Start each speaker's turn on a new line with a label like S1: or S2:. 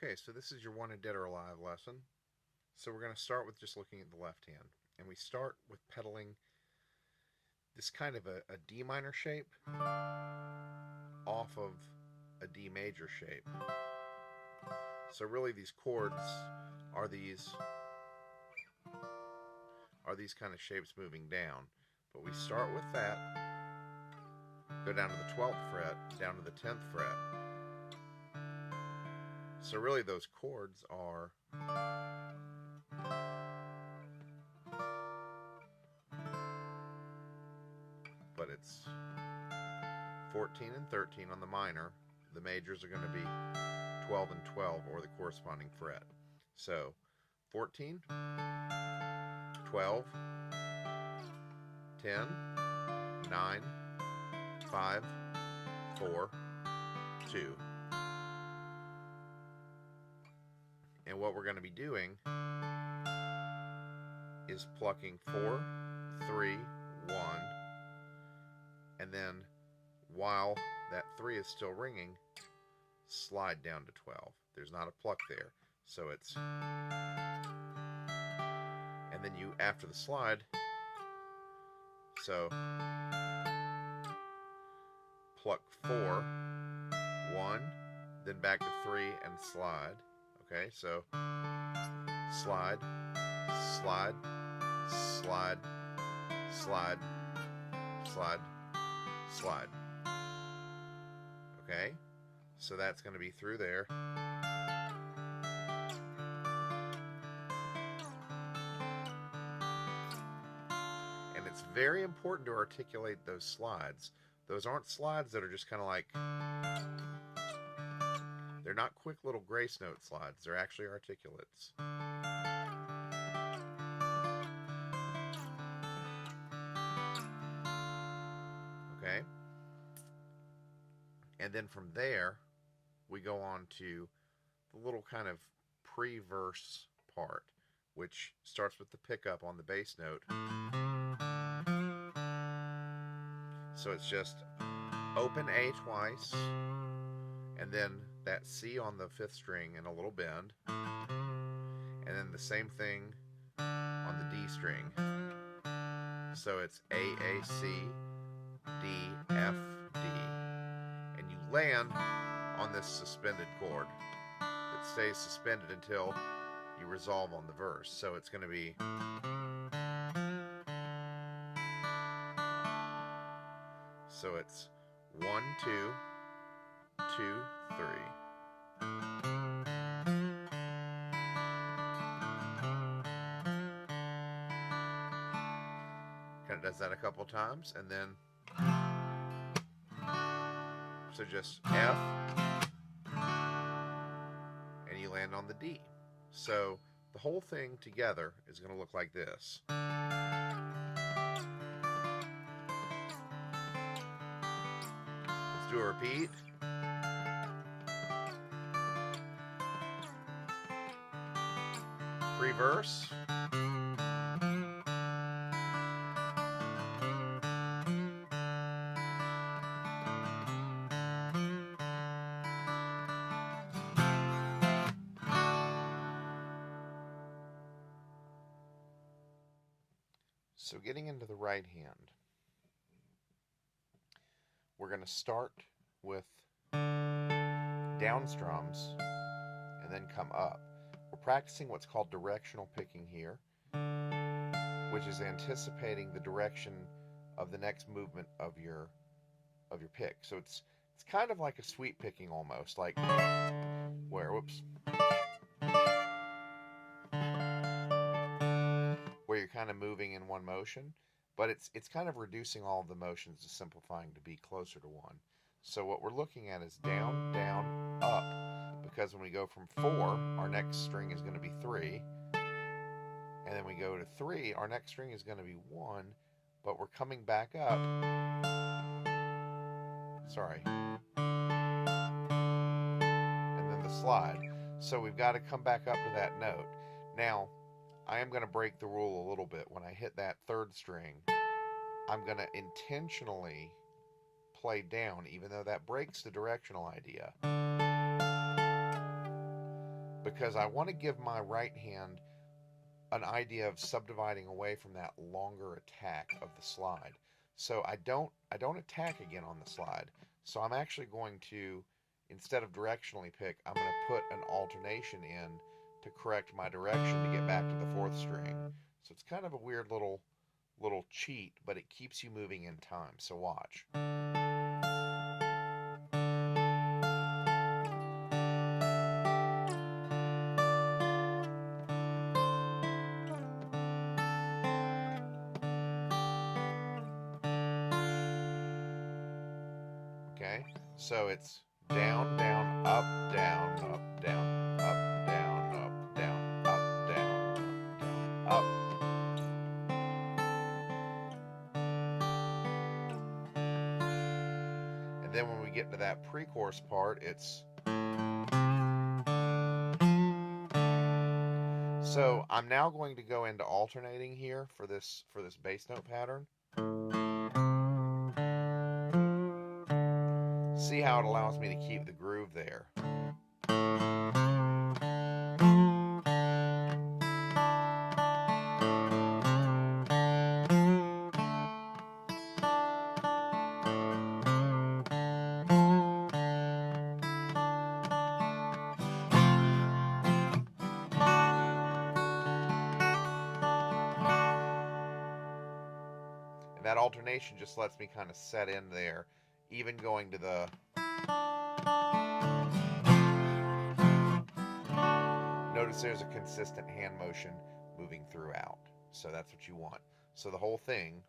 S1: Okay, so this is your wanted dead or alive lesson. So we're going to start with just looking at the left hand. And we start with pedaling this kind of a D minor shape off of a D major shape. So really these chords are these kind of shapes moving down. But we start with that, go down to the 12th fret, down to the 10th fret. So really those chords are but it's 14 and 13 on the minor. The majors are going to be 12 and 12, or the corresponding fret. So 14, 12, 10, 9, 5, 4, 2. And what we're going to be doing is plucking 4, 3, 1, and then while that 3 is still ringing, slide down to 12. There's not a pluck there. So it's, and then you, after the slide, so pluck 4, 1, then back to 3 and slide. Okay, so slide, slide, slide, slide, slide, slide. Okay, so that's going to be through there. And it's very important to articulate those slides. Those aren't slides that are just kind of like, they're not quick little grace note slides. They're actually articulates. Okay? And then from there, we go on to the little kind of pre-verse part, which starts with the pickup on the bass note. So it's just open A twice, and then that C on the 5th string and a little bend, and then the same thing on the D string. So it's A, A, C, D, F, D. And you land on this suspended chord that stays suspended until you resolve on the verse. So it's going to be, so it's 1, 2, 2, 3. Kind of does that a couple times, and then so just F, and you land on the D. So the whole thing together is going to look like this. Let's do a repeat. Pre-verse. So getting into the right hand, we're going to start with down strums and then come up. We're practicing what's called directional picking here, which is anticipating the direction of the next movement of your pick. So it's kind of like a sweep picking almost, like where, whoops, where you're kind of moving in one motion, but it's kind of reducing all of the motions to simplifying to be closer to one. So what we're looking at is down, down, up, because when we go from 4, our next string is going to be 3, and then we go to 3, our next string is going to be 1, but we're coming back up, sorry, and then the slide. So we've got to come back up to that note. Now, I am going to break the rule a little bit. When I hit that 3rd string, I'm going to intentionally play down, even though that breaks the directional idea. because I want to give my right hand an idea of subdividing away from that longer attack of the slide. So I don't attack again on the slide. So I'm actually going to, instead of directionally pick, I'm going to put an alternation in to correct my direction to get back to the fourth string. So it's kind of a weird little cheat, but it keeps you moving in time. So watch. Okay, so it's down, down, up, down, up, down, up, down, up, down, up, down, up, down, up. And then when we get to that pre-chorus part, it's... So I'm now going to go into alternating here for this bass note pattern. See how it allows me to keep the groove there. And that alternation just lets me kind of set in there, even going to the... Notice there's a consistent hand motion moving throughout. So that's what you want. So the whole thing...